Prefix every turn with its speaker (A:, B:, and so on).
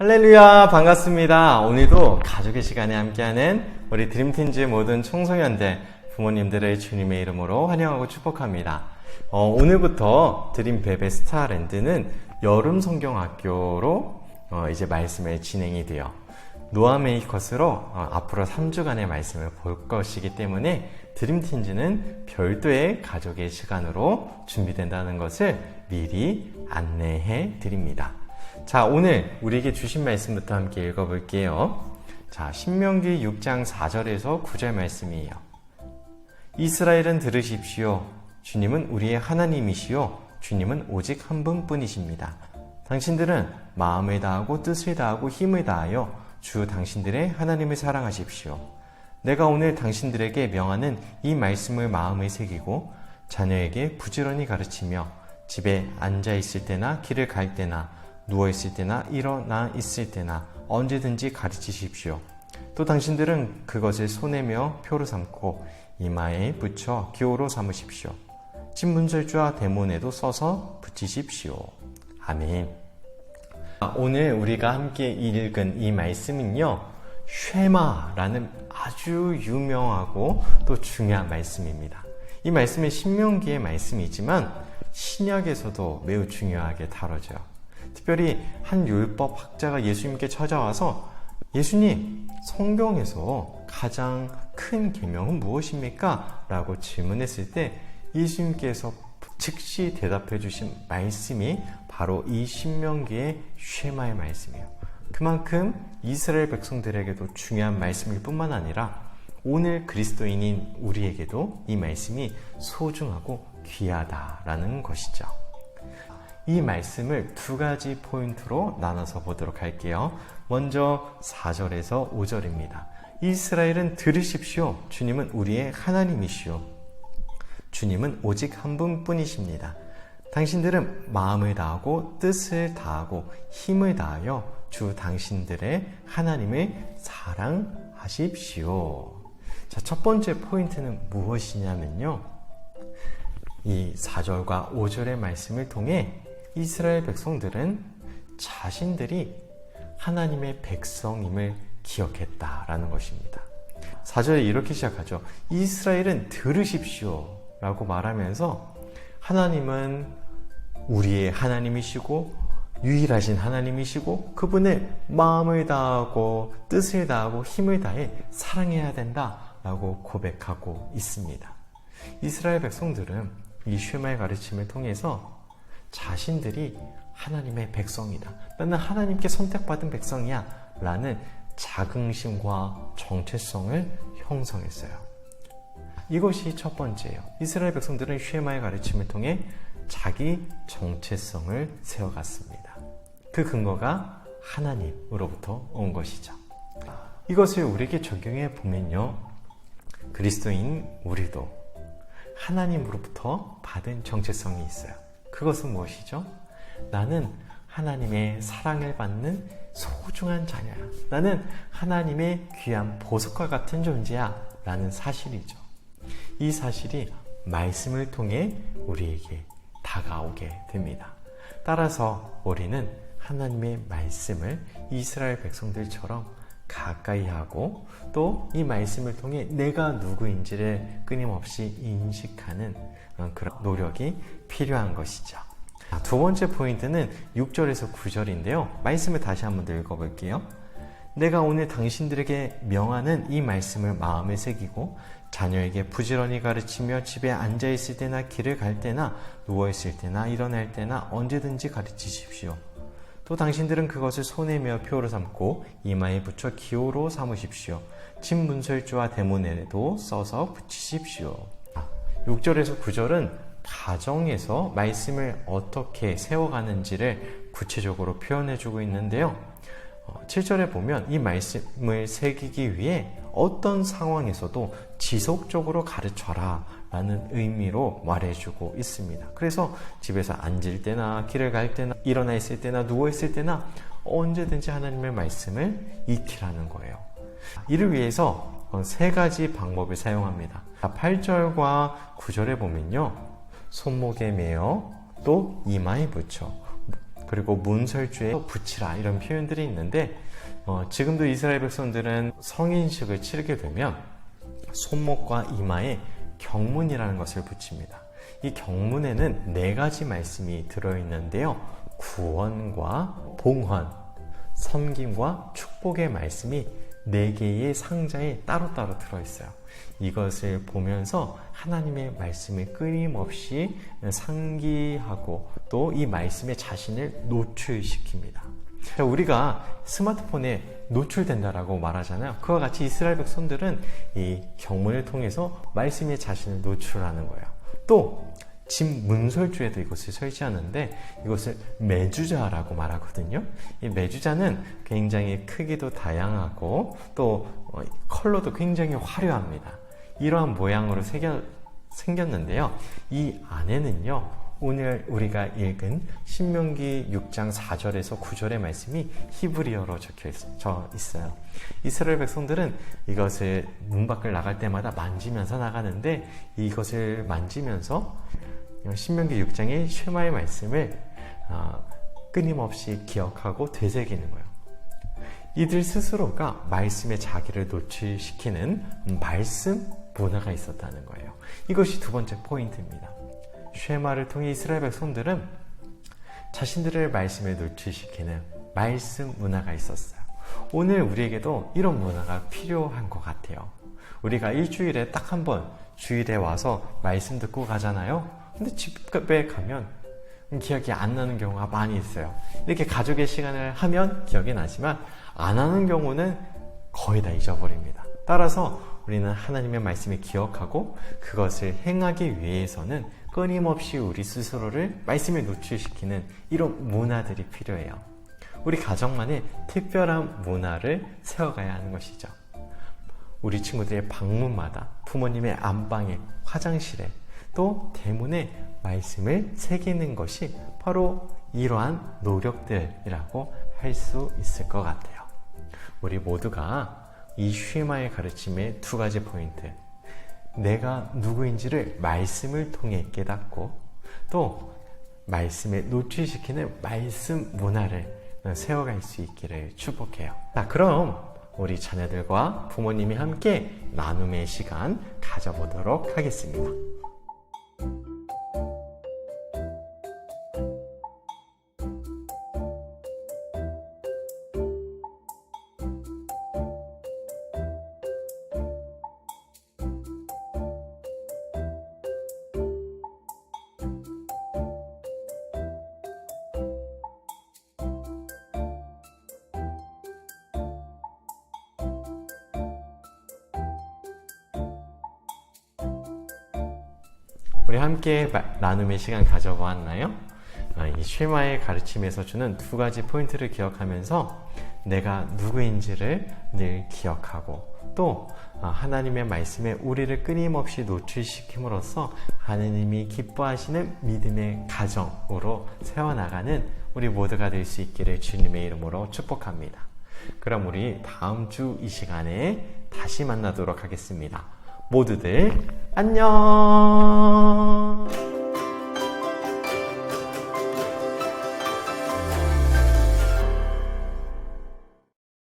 A: 할렐루야, 반갑습니다. 오늘도 가족의 시간에 함께하는 우리 드림틴즈의 모든 청소년들, 부모님들을 주님의 이름으로 환영하고 축복합니다. 오늘부터 드림베베 스타랜드는 여름 성경학교로 이제 말씀을 진행이 돼요. 노아 메이커스로 앞으로 3주간의 말씀을 볼 것이기 때문에 드림틴즈는 별도의 가족의 시간으로 준비된다는 것을 미리 안내해 드립니다. 자, 오늘 우리에게 주신 말씀부터 함께 읽어볼게요. 자, 신명기 6장 4절에서 9절 말씀이에요. 이스라엘은 들으십시오. 주님은 우리의 하나님이시요. 주님은 오직 한 분뿐이십니다. 당신들은 마음을 다하고 뜻을 다하고 힘을 다하여 주 당신들의 하나님을 사랑하십시오. 내가 오늘 당신들에게 명하는 이 말씀을 마음에 새기고 자녀에게 부지런히 가르치며 집에 앉아 있을 때나 길을 갈 때나 누워 있을 때나 일어나 있을 때나 언제든지 가르치십시오. 또 당신들은 그것을 손에며 표로 삼고 이마에 붙여 기호로 삼으십시오. 신문설주와 대문에도 써서 붙이십시오. 아멘. 오늘 우리가 함께 읽은 이 말씀은요, 쉐마라는 아주 유명하고 또 중요한 말씀입니다. 이 말씀은 신명기의 말씀이지만 신약에서도 매우 중요하게 다뤄져요. 특별히 한 율법 학자가 예수님께 찾아와서 예수님, 성경에서 가장 큰 계명은 무엇입니까? 라고 질문했을 때 예수님께서 즉시 대답해 주신 말씀이 바로 이 신명기의 쉐마의 말씀이에요. 그만큼 이스라엘 백성들에게도 중요한 말씀일 뿐만 아니라 오늘 그리스도인인 우리에게도 이 말씀이 소중하고 귀하다라는 것이죠. 이 말씀을 두 가지 포인트로 나눠서 보도록 할게요. 먼저 4절에서 5절입니다. 이스라엘은 들으십시오. 주님은 우리의 하나님이시오. 주님은 오직 한 분뿐이십니다. 당신들은 마음을 다하고 뜻을 다하고 힘을 다하여 주 당신들의 하나님을 사랑하십시오. 자, 첫 번째 포인트는 무엇이냐면요, 이 4절과 5절의 말씀을 통해 이스라엘 백성들은 자신들이 하나님의 백성임을 기억했다라는 것입니다. 4절에 이렇게 시작하죠. 이스라엘은 들으십시오 라고 말하면서 하나님은 우리의 하나님이시고 유일하신 하나님이시고 그분을 마음을 다하고 뜻을 다하고 힘을 다해 사랑해야 된다라고 고백하고 있습니다. 이스라엘 백성들은 이 쉐마의 가르침을 통해서 자신들이 하나님의 백성이다, 나는 하나님께 선택받은 백성이야 라는 자긍심과 정체성을 형성했어요. 이것이 첫 번째예요. 이스라엘 백성들은 쉐마의 가르침을 통해 자기 정체성을 세워갔습니다. 그 근거가 하나님으로부터 온 것이죠. 이것을 우리에게 적용해 보면요, 그리스도인 우리도 하나님으로부터 받은 정체성이 있어요. 그것은 무엇이죠? 나는 하나님의 사랑을 받는 소중한 자녀야. 나는 하나님의 귀한 보석과 같은 존재야 라는 사실이죠. 이 사실이 말씀을 통해 우리에게 다가오게 됩니다. 따라서 우리는 하나님의 말씀을 이스라엘 백성들처럼 가까이 하고 또 이 말씀을 통해 내가 누구인지를 끊임없이 인식하는 그런 노력이 필요한 것이죠. 두 번째 포인트는 6절에서 9절인데요. 말씀을 다시 한번 더 읽어볼게요. 내가 오늘 당신들에게 명하는 이 말씀을 마음에 새기고 자녀에게 부지런히 가르치며 집에 앉아있을 때나 길을 갈 때나 누워있을 때나 일어날 때나 언제든지 가르치십시오. 또 당신들은 그것을 손에며 표로 삼고 이마에 붙여 기호로 삼으십시오. 진문설주와 대문에도 써서 붙이십시오. 6절에서 9절은 가정에서 말씀을 어떻게 세워가는지를 구체적으로 표현해주고 있는데요. 7절에 보면 이 말씀을 새기기 위해 어떤 상황에서도 지속적으로 가르쳐라 라는 의미로 말해주고 있습니다. 그래서 집에서 앉을 때나 길을 갈 때나 일어나 있을 때나 누워 있을 때나 언제든지 하나님의 말씀을 익히라는 거예요. 이를 위해서 세 가지 방법을 사용합니다. 8절과 9절에 보면요, 손목에 매어 또 이마에 붙여 그리고 문설주에 붙이라 이런 표현들이 있는데 지금도 이스라엘 백성들은 성인식을 치르게 되면 손목과 이마에 경문이라는 것을 붙입니다. 이 경문에는 4가지 말씀이 들어있는데요. 구원과 봉헌, 섬김과 축복의 말씀이 4개의 상자에 따로따로 들어있어요. 이것을 보면서 하나님의 말씀을 끊임없이 상기하고 또 이 말씀에 자신을 노출시킵니다. 우리가 스마트폰에 노출된다라고 말하잖아요. 그와 같이 이스라엘 백성들은 이 경문을 통해서 말씀에 자신을 노출하는 거예요. 또 집 문설주에도 이것을 설치하는데 이것을 매주자라고 말하거든요. 이 매주자는 굉장히 크기도 다양하고 또 컬러도 굉장히 화려합니다. 이러한 모양으로 생겼는데요. 이 안에는요, 오늘 우리가 읽은 신명기 6장 4절에서 9절의 말씀이 히브리어로 적혀 있어요. 이스라엘 백성들은 이것을 문 밖을 나갈 때마다 만지면서 나가는데 이것을 만지면서 신명기 6장의 쉐마의 말씀을 끊임없이 기억하고 되새기는 거예요. 이들 스스로가 말씀에 자기를 노출시키는 말씀 문화가 있었다는 거예요. 이것이 두 번째 포인트입니다. 쉐마를 통해 이스라엘 백성들은 자신들을 말씀에 노출시키는 말씀 문화가 있었어요. 오늘 우리에게도 이런 문화가 필요한 것 같아요. 우리가 일주일에 딱 한 번 주일에 와서 말씀 듣고 가잖아요. 근데 집에 가면 기억이 안 나는 경우가 많이 있어요. 이렇게 가족의 시간을 하면 기억이 나지만 안 하는 경우는 거의 다 잊어버립니다. 따라서 우리는 하나님의 말씀을 기억하고 그것을 행하기 위해서는 끊임없이 우리 스스로를 말씀에 노출시키는 이런 문화들이 필요해요. 우리 가정만의 특별한 문화를 세워가야 하는 것이죠. 우리 친구들의 방문마다 부모님의 안방에, 화장실에, 또 대문에 말씀을 새기는 것이 바로 이러한 노력들이라고 할 수 있을 것 같아요. 우리 모두가 이 쉐마의 가르침의 2가지 포인트, 내가 누구인지를 말씀을 통해 깨닫고 또 말씀에 노출시키는 말씀 문화를 세워갈 수 있기를 축복해요. 자, 그럼 우리 자녀들과 부모님이 함께 나눔의 시간 가져보도록 하겠습니다. 우리 함께 나눔의 시간 가져보았나요? 이 쉐마의 가르침에서 주는 2가지 포인트를 기억하면서 내가 누구인지를 늘 기억하고 또 하나님의 말씀에 우리를 끊임없이 노출시킴으로써 하나님이 기뻐하시는 믿음의 가정으로 세워나가는 우리 모두가 될 수 있기를 주님의 이름으로 축복합니다. 그럼 우리 다음 주 이 시간에 다시 만나도록 하겠습니다. 모두들 안녕.